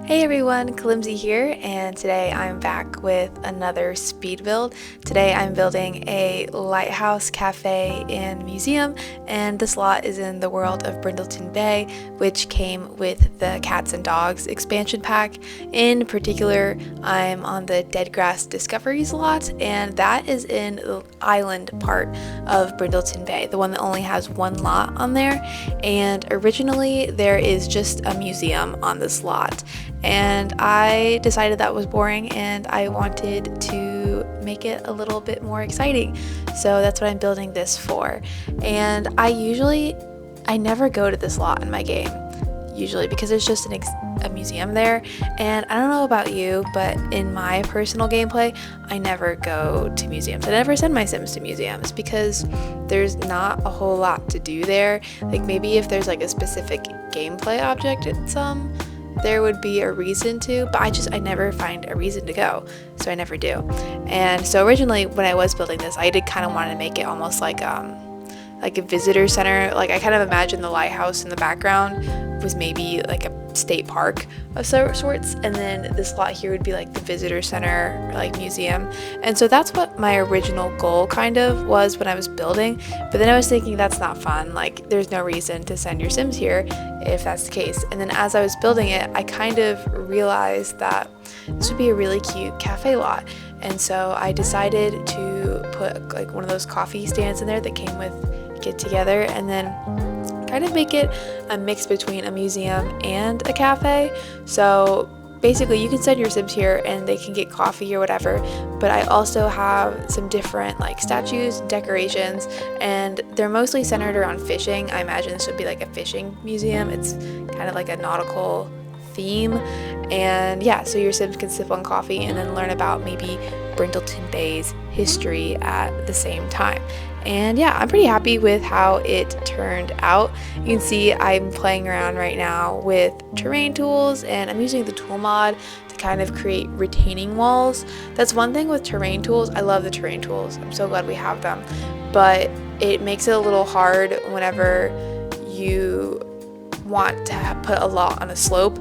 Hey everyone, kalimsiYT here, and today I'm back with another speed build. Today I'm building a lighthouse, cafe, and museum, and this lot is in the world of Brindleton Bay, which came with the Cats and Dogs expansion pack. In particular, I'm on the Dead Grass Discoveries lot, and that is in the island part of Brindleton Bay, the one that only has one lot on there. And originally there is just a museum on this lot, and I decided that was boring and I wanted to make it a little bit more exciting, so that's what I'm building this for. And I never go to this lot in my game usually because there's just a museum there, and I don't know about you, but in my personal gameplay I never go to museums. I never send my Sims to museums because there's not a whole lot to do there. Like maybe if there's like a specific gameplay object in some, there would be a reason to, but I never find a reason to go, so I never do. And so originally when I was building this, I did kind of want to make it almost like a visitor center. Like I kind of imagined the lighthouse in the background was maybe like a state park of sorts, and then this lot here would be like the visitor center or like museum. And so that's what my original goal kind of was when I was building, but then I was thinking that's not fun. Like there's no reason to send your Sims here if that's the case. And then as I was building it, I kind of realized that this would be a really cute cafe lot, and so I decided to put like one of those coffee stands in there that came with Get Together, and then kind of make it a mix between a museum and a cafe. So basically you can send your Sims here and they can get coffee or whatever, but I also have some different like statues, decorations, and they're mostly centered around fishing. I imagine this would be like a fishing museum. It's kind of like a nautical theme, and yeah, so your Sims can sip on coffee and then learn about maybe Brindleton Bay's history at the same time. And yeah, I'm pretty happy with how it turned out. You can see I'm playing around right now with terrain tools, and I'm using the tool mod to kind of create retaining walls. That's one thing with terrain tools. I love the terrain tools. I'm so glad we have them. But it makes it a little hard whenever you want to put a lot on a slope.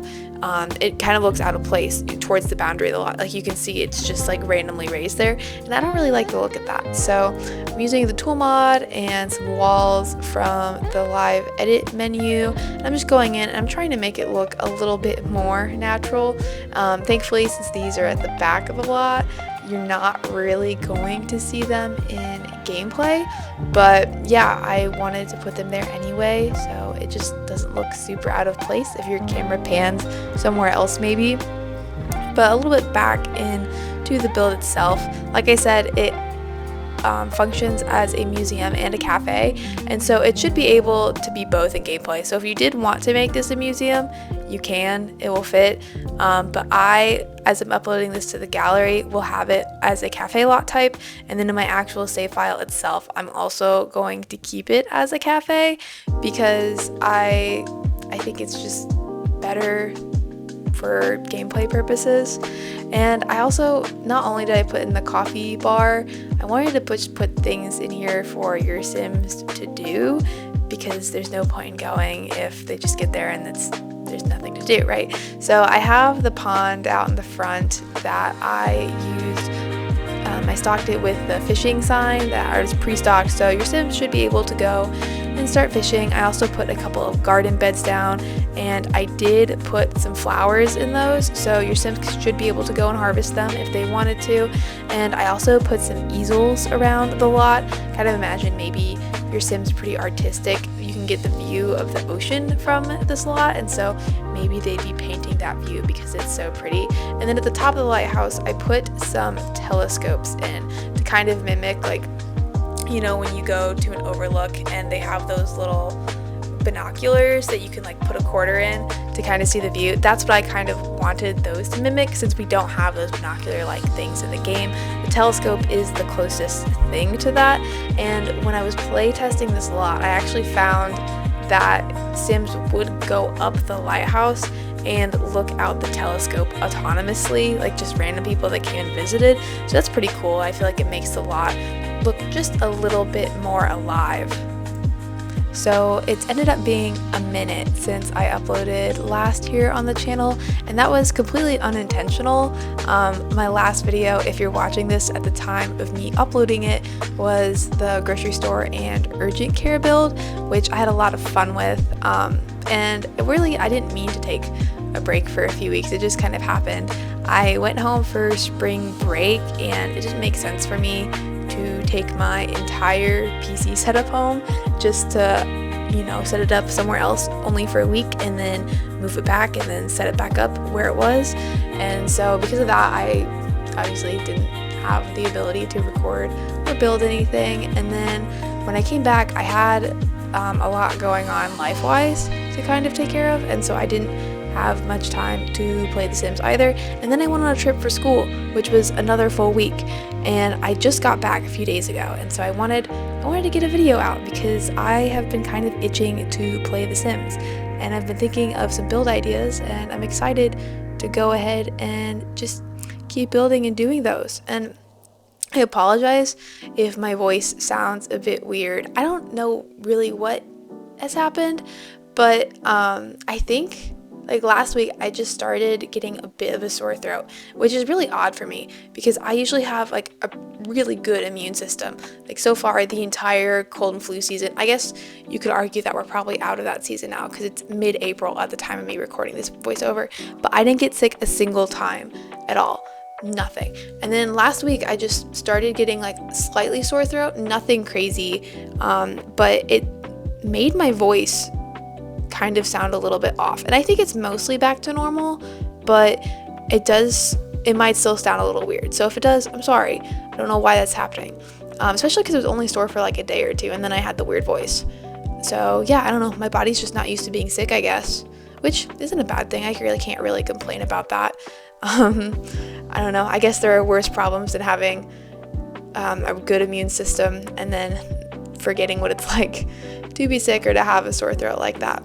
It kind of looks out of place towards the boundary of the lot. Like you can see it's just like randomly raised there, and I don't really like the look at that. So I'm using the tool mod and some walls from the live edit menu, and I'm just going in and I'm trying to make it look a little bit more natural. Thankfully, since these are at the back of the lot, you're not really going to see them in gameplay, but yeah, I wanted to put them there anyway, so it just doesn't look super out of place if your camera pans somewhere else maybe. But a little bit back into the build itself, like I said, it functions as a museum and a cafe, and so it should be able to be both in gameplay. So if you did want to make this a museum, you can, it will fit, but as I'm uploading this to the gallery, will have it as a cafe lot type, and then in my actual save file itself, I'm also going to keep it as a cafe because I think it's just better for gameplay purposes. And I also, not only did I put in the coffee bar, I wanted to put things in here for your Sims to do, because there's no point in going if they just get there and there's nothing to do, right? So I have the pond out in the front that I used. I stocked it with the fishing sign that is pre-stocked, so your Sims should be able to go and start fishing. I also put a couple of garden beds down, and I did put some flowers in those, so your Sims should be able to go and harvest them if they wanted to. And I also put some easels around the lot. Kind of imagine maybe your Sim's pretty artistic, you can get the view of the ocean from this lot, and so maybe they'd be painting that view because it's so pretty. And then at the top of the lighthouse, I put some telescopes in to kind of mimic, like, you know, when you go to an overlook and they have those little binoculars that you can like put a quarter in to kind of see the view. That's what I kind of wanted those to mimic, since we don't have those binocular like things in the game. The telescope is the closest thing to that, and when I was play testing this lot, I actually found that Sims would go up the lighthouse and look out the telescope autonomously, like just random people that came and visited. So that's pretty cool. I feel like it makes the lot look just a little bit more alive. So it's ended up being a minute since I uploaded last year on the channel, and that was completely unintentional. My last video, if you're watching this at the time of me uploading it, was the grocery store and urgent care build, which I had a lot of fun with. And really, I didn't mean to take a break for a few weeks. It just kind of happened. I went home for spring break, and it didn't make sense for me to take my entire PC setup home just to, you know, set it up somewhere else only for a week and then move it back and then set it back up where it was. And so because of that, I obviously didn't have the ability to record or build anything. And then when I came back, I had a lot going on life-wise to kind of take care of, and so I didn't have much time to play The Sims either. And then I went on a trip for school, which was another full week, and I just got back a few days ago, and so I wanted to get a video out because I have been kind of itching to play The Sims, and I've been thinking of some build ideas, and I'm excited to go ahead and just keep building and doing those. And I apologize if my voice sounds a bit weird. I don't know really what has happened, but I think like last week I just started getting a bit of a sore throat, which is really odd for me because I usually have like a really good immune system. Like so far the entire cold and flu season, I guess you could argue that we're probably out of that season now because it's mid-April at the time of me recording this voiceover, but I didn't get sick a single time at all. Nothing. And then last week I just started getting like slightly sore throat, nothing crazy, but it made my voice kind of sound a little bit off, and I think it's mostly back to normal, but it might still sound a little weird. So if it does, I'm sorry. I don't know why that's happening, especially because it was only sore for like a day or two, and then I had the weird voice. So yeah, I don't know, my body's just not used to being sick, I guess, which isn't a bad thing. I really can't really complain about that. I don't know, I guess there are worse problems than having a good immune system and then forgetting what it's like to be sick or to have a sore throat like that.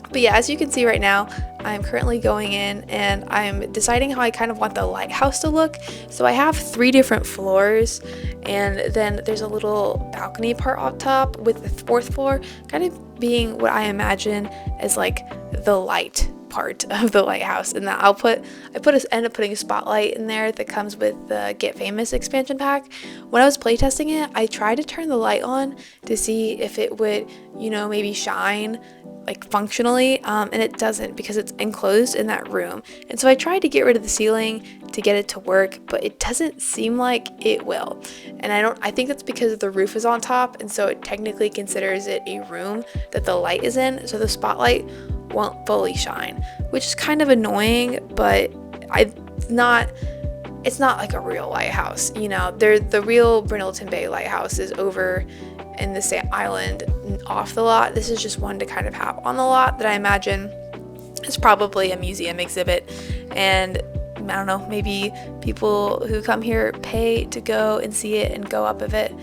But yeah, as you can see right now, I'm currently going in and I'm deciding how I kind of want the lighthouse to look. So I have 3 different floors, and then there's a little balcony part up top with the 4th floor kind of being what I imagine as like the light part of the lighthouse. And that I end up putting a spotlight in there that comes with the Get Famous expansion pack. When I was playtesting it, I tried to turn the light on to see if it would, you know, maybe shine like functionally, and it doesn't because it's enclosed in that room. And so I tried to get rid of the ceiling to get it to work, but it doesn't seem like it will. And I think that's because the roof is on top, and so it technically considers it a room that the light is in, so the spotlight won't fully shine, which is kind of annoying, but it's not like a real lighthouse, you know. The real Brindleton Bay lighthouse is over in the same island off the lot. This is just one to kind of have on the lot that I imagine is probably a museum exhibit, and I don't know, maybe people who come here pay to go and see it and go up of it.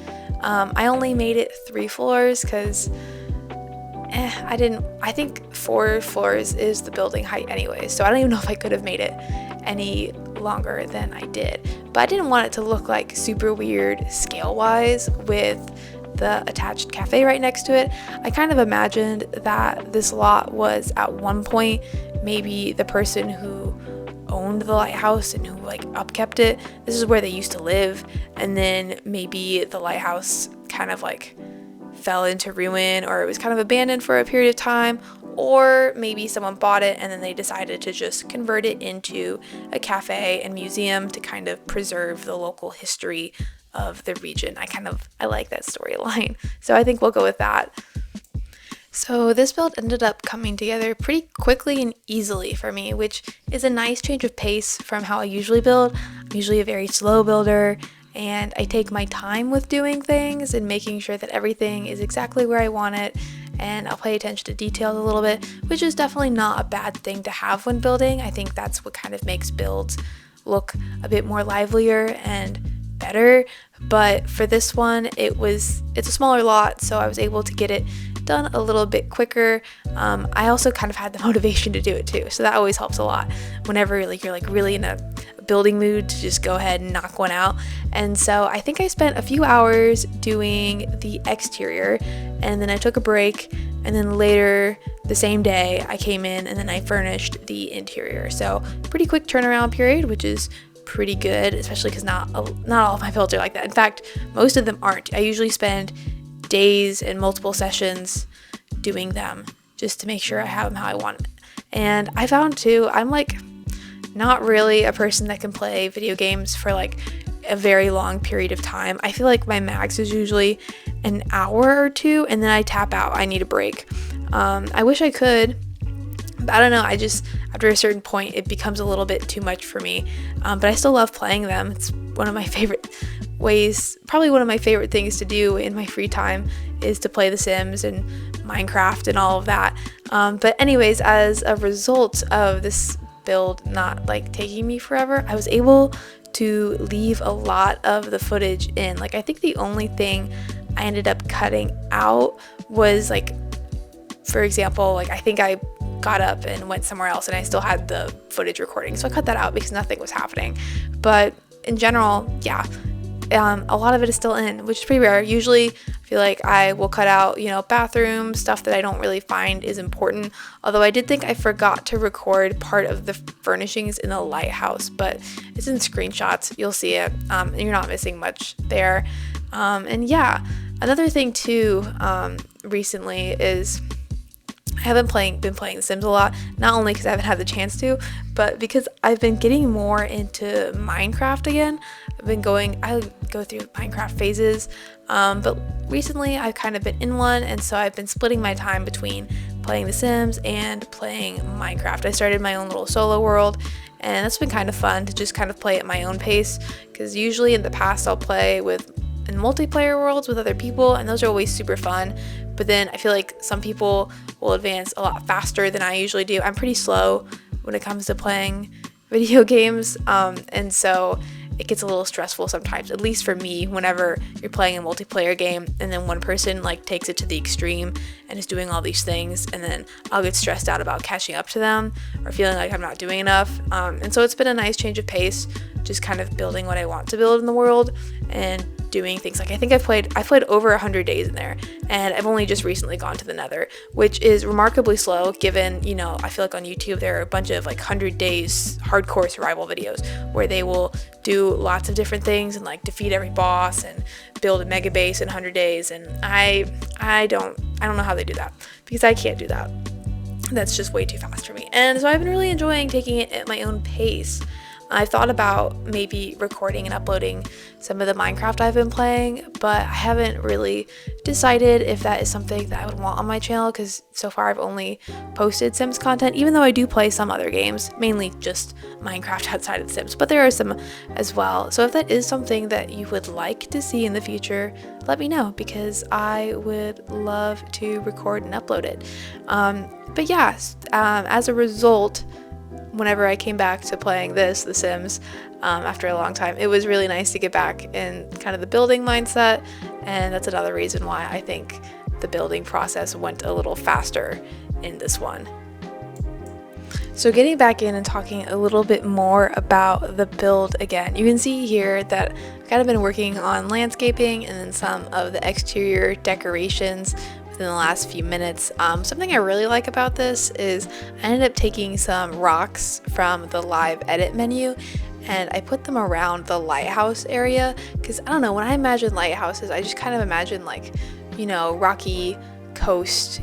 I only made it 3 floors because I think 4 floors is the building height anyway, so I don't even know if I could have made it any longer than I did. But I didn't want it to look like super weird scale wise with the attached cafe right next to it. I kind of imagined that this lot was at one point maybe the person who owned the lighthouse and who like upkept it, this is where they used to live, and then maybe the lighthouse kind of like fell into ruin, or it was kind of abandoned for a period of time, or maybe someone bought it and then they decided to just convert it into a cafe and museum to kind of preserve the local history of the region. I like that storyline, so I think we'll go with that. So this build ended up coming together pretty quickly and easily for me, which is a nice change of pace from how I usually build. I'm usually a very slow builder, and I take my time with doing things and making sure that everything is exactly where I want it, and I'll pay attention to details a little bit, which is definitely not a bad thing to have when building. I think that's what kind of makes builds look a bit more livelier and better. But for this one, it's a smaller lot, so I was able to get it done a little bit quicker. I also kind of had the motivation to do it too, so that always helps a lot whenever you're like really in a building mood to just go ahead and knock one out. And so I think I spent a few hours doing the exterior, and then I took a break, and then later the same day I came in and then I furnished the interior. So pretty quick turnaround period, which is pretty good, especially because not all of my builds are like that. In fact, most of them aren't. I usually spend days and multiple sessions doing them just to make sure I have them how I want it. And I found too, I'm like not really a person that can play video games for like a very long period of time. I feel like my max is usually an hour or two, and then I tap out. I need a break. I wish I could, but I don't know. I just, after a certain point, it becomes a little bit too much for me. But I still love playing them. It's one of my favorite ways, probably one of my favorite things to do in my free time is to play The Sims and Minecraft and all of that. But anyways, as a result of this build not like taking me forever, I was able to leave a lot of the footage in. Like, I think the only thing I ended up cutting out was like, for example, like I think I got up and went somewhere else and I still had the footage recording, so I cut that out because nothing was happening. But in general, yeah, a lot of it is still in, which is pretty rare. Usually I feel like I will cut out, bathroom stuff that I don't really find is important. Although I did think I forgot to record part of the furnishings in the lighthouse, but it's in screenshots. You'll see it, and you're not missing much there. And yeah, another thing too, recently is I haven't been playing The Sims a lot, not only because I haven't had the chance to, but because I've been getting more into Minecraft again. I go through Minecraft phases, but recently I've kind of been in one, and so I've been splitting my time between playing The Sims and playing Minecraft. I started my own little solo world, and that's been kind of fun to just kind of play at my own pace, because usually in the past I'll play in multiplayer worlds with other people, and those are always super fun. But then I feel like some people will advance a lot faster than I usually do. I'm pretty slow when it comes to playing video games, and so it gets a little stressful sometimes, at least for me, whenever you're playing a multiplayer game and then one person like takes it to the extreme and is doing all these things, and then I'll get stressed out about catching up to them or feeling like I'm not doing enough. And so it's been a nice change of pace, just kind of building what I want to build in the world and doing things like, I think I've played over 100 days in there, and I've only just recently gone to the Nether, which is remarkably slow given, I feel like on YouTube there are a bunch of like 100 days hardcore survival videos where they will do lots of different things and like defeat every boss and build a mega base in 100 days, and I don't know how they do that, because I can't do that. That's just way too fast for me. And so I've been really enjoying taking it at my own pace. I thought about maybe recording and uploading some of the Minecraft I've been playing, but I haven't really decided if that is something that I would want on my channel, because so far I've only posted Sims content, even though I do play some other games, mainly just Minecraft outside of The Sims, but there are some as well. So if that is something that you would like to see in the future, let me know, because I would love to record and upload it. But yeah, as a result, whenever I came back to playing The Sims, after a long time, it was really nice to get back in kind of the building mindset, and that's another reason why I think the building process went a little faster in this one. So getting back in and talking a little bit more about the build again, you can see here that I've kind of been working on landscaping and then some of the exterior decorations in the last few minutes. Something I really like about this is I ended up taking some rocks from the live edit menu and I put them around the lighthouse area, because I don't know, when I imagine lighthouses, I just kind of imagine like, rocky coast,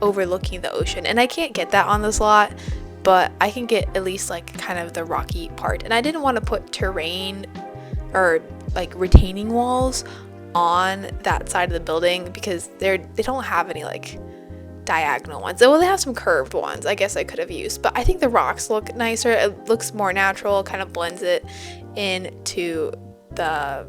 overlooking the ocean, and I can't get that on this lot, but I can get at least like kind of the rocky part. And I didn't want to put terrain or like retaining walls on that side of the building, because they don't have any like diagonal ones. Well, they have some curved ones I guess I could have used, but I think the rocks look nicer. It looks more natural, kind of blends it into the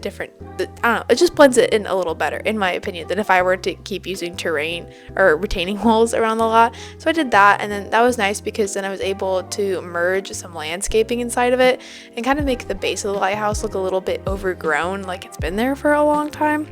different, I don't know, it just blends it in a little better in my opinion than if I were to keep using terrain or retaining walls around the lot. So I did that, and then that was nice because then I was able to merge some landscaping inside of it and kind of make the base of the lighthouse look a little bit overgrown, like it's been there for a long time.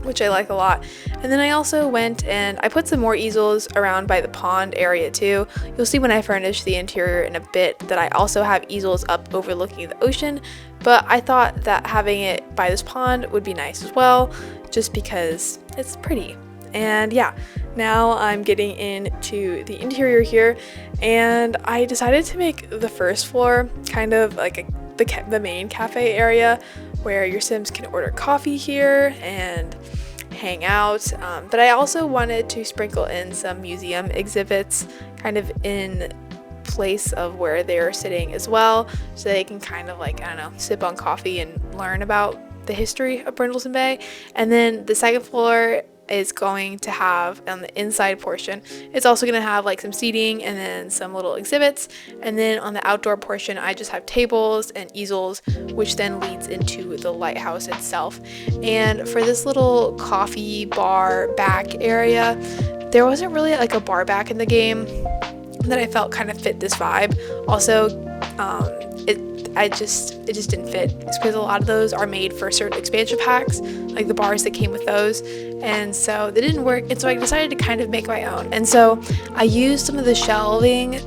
which I like a lot. And then I also went and I put some more easels around by the pond area too. You'll see when I furnish the interior in a bit that I also have easels up overlooking the ocean, but I thought that having it by this pond would be nice as well, just because it's pretty. And yeah, now I'm getting into the interior here, and I decided to make the first floor kind of like the main cafe area where your Sims can order coffee here and hang out. But I also wanted to sprinkle in some museum exhibits kind of in place of where they're sitting as well, so they can kind of like, I don't know, sip on coffee and learn about the history of Brindleton Bay. And then the second floor is going to have, on the inside portion, it's also going to have like some seating and then some little exhibits. And then on the outdoor portion, I just have tables and easels, which then leads into the lighthouse itself. And for this little coffee bar back area, there wasn't really like a bar back in the game that I felt kind of fit this vibe. Also, it just didn't fit. It's because a lot of those are made for certain expansion packs, like the bars that came with those, and so they didn't work. And so I decided to kind of make my own. And so I used some of the shelving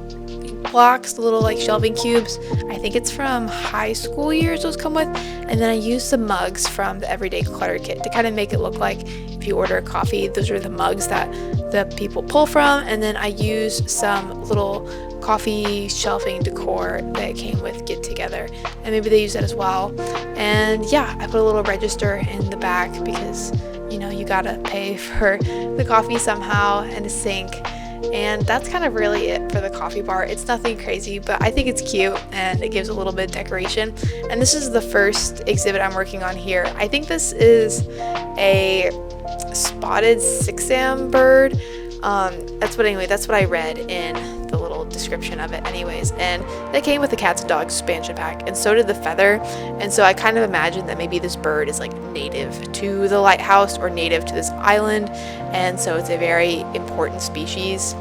blocks, the little like shelving cubes. I think it's from high school years those come with. And then I used some mugs from the Everyday Clutter Kit to kind of make it look like if you order a coffee, those are the mugs that the people pull from. And then I used some little coffee shelving decor that came with Get Together, and maybe they use that as well. And yeah, I put a little register in the back because, you know, you gotta pay for the coffee somehow, and a sink. And that's kind of really it for the coffee bar. It's nothing crazy, but I think it's cute and it gives a little bit of decoration. And this is the first exhibit I'm working on here. I think this is a spotted 6am bird. That's what I read in the little description of it anyways. And that came with the cats and dogs expansion pack, and so did the feather. And so I kind of imagined that maybe this bird is like native to the lighthouse or native to this island, and so it's a very important species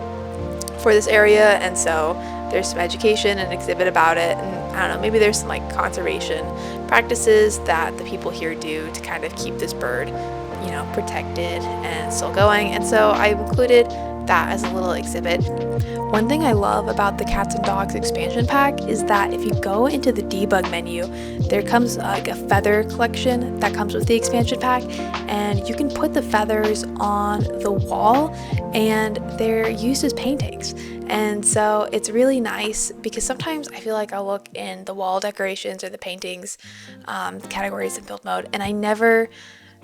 for this area. And so there's some education and exhibit about it, and I don't know, maybe there's some like conservation practices that the people here do to kind of keep this bird, you know, protected and still going. And so I included that as a little exhibit. One thing I love about the Cats and Dogs expansion pack is that if you go into the debug menu, there comes like a feather collection that comes with the expansion pack, and you can put the feathers on the wall and they're used as paintings. And so it's really nice because sometimes I feel like I'll look in the wall decorations or the paintings categories in build mode, and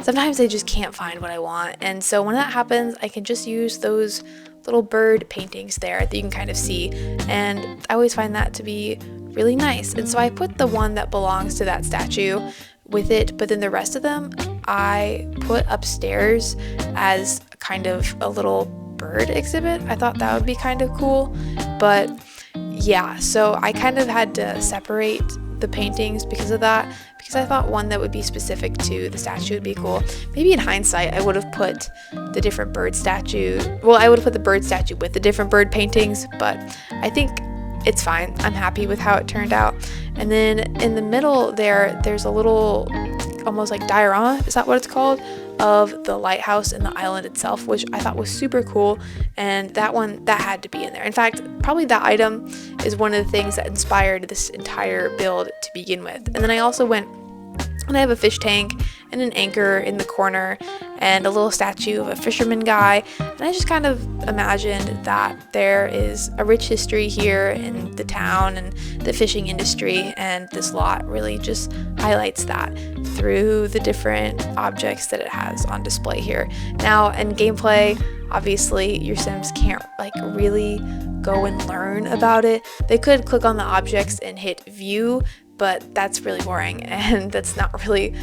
sometimes I just can't find what I want. And so when that happens, I can just use those little bird paintings there that you can kind of see. And I always find that to be really nice. And so I put the one that belongs to that statue with it, but then the rest of them I put upstairs as kind of a little bird exhibit. I thought that would be kind of cool. But yeah, so I kind of had to separate the paintings because of that, because I thought one that would be specific to the statue would be cool. Maybe in hindsight I would have put the different bird statue, I would have put the bird statue with the different bird paintings, but I think it's fine. I'm happy with how it turned out. And then in the middle there's a little almost like diorama, is that what it's called, of the lighthouse and the island itself, which I thought was super cool. And that had to be in there. In fact, probably that item is one of the things that inspired this entire build to begin with. And then I also went and I have a fish tank and an anchor in the corner and a little statue of a fisherman guy. And I just kind of imagined that there is a rich history here in the town and the fishing industry, and this lot really just highlights that through the different objects that it has on display here. Now, in gameplay, obviously your Sims can't like really go and learn about it. They could click on the objects and hit view, but that's really boring and that's not really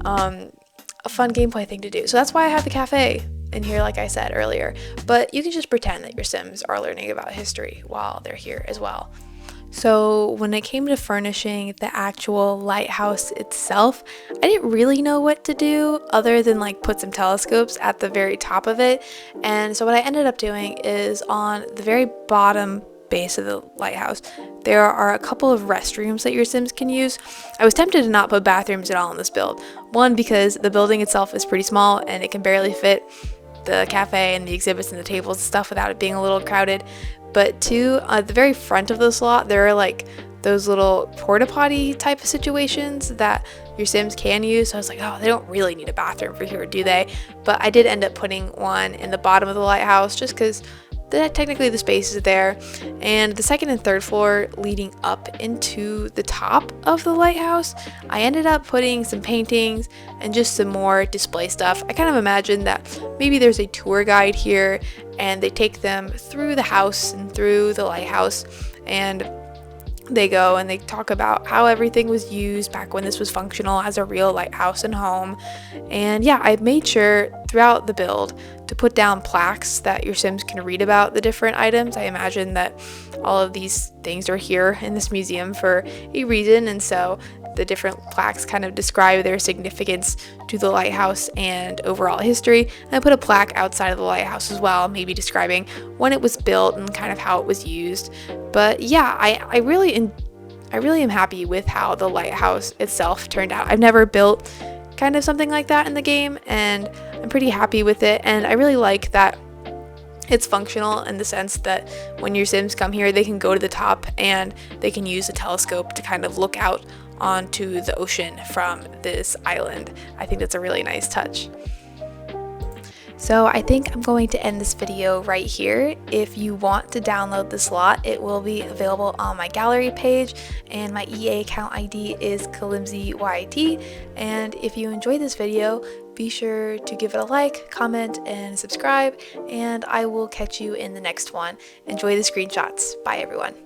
a fun gameplay thing to do. So that's why I have the cafe in here, like I said earlier. But you can just pretend that your Sims are learning about history while they're here as well. So when it came to furnishing the actual lighthouse itself, I didn't really know what to do other than like put some telescopes at the very top of it. And so what I ended up doing is on the very bottom base of the lighthouse, there are a couple of restrooms that your Sims can use. I was tempted to not put bathrooms at all in this build. One, because the building itself is pretty small and it can barely fit the cafe and the exhibits and the tables and stuff without it being a little crowded. But two, at the very front of the slot, there are like those little porta potty type of situations that your Sims can use. So I was like, oh, they don't really need a bathroom for here, do they? But I did end up putting one in the bottom of the lighthouse just because technically the space is there. And the second and third floor leading up into the top of the lighthouse, I ended up putting some paintings and just some more display stuff. I kind of imagined that maybe there's a tour guide here and they take them through the house and through the lighthouse, and they go and they talk about how everything was used back when this was functional as a real lighthouse and home. And yeah, I made sure throughout the build to put down plaques that your Sims can read about the different items. I imagine that all of these things are here in this museum for a reason, and so the different plaques kind of describe their significance to the lighthouse and overall history. And I put a plaque outside of the lighthouse as well, maybe describing when it was built and kind of how it was used. But yeah, I really am happy with how the lighthouse itself turned out. I've never built kind of something like that in the game, and I'm pretty happy with it. And I really like that it's functional in the sense that when your Sims come here, they can go to the top and they can use a telescope to kind of look out onto the ocean from this island. I think that's a really nice touch. So I think I'm going to end this video right here. If you want to download the slot, it will be available on my gallery page, and my EA account ID is kalimsiYT. And if you enjoyed this video, be sure to give it a like, comment, and subscribe, and I will catch you in the next one. Enjoy the screenshots. Bye everyone.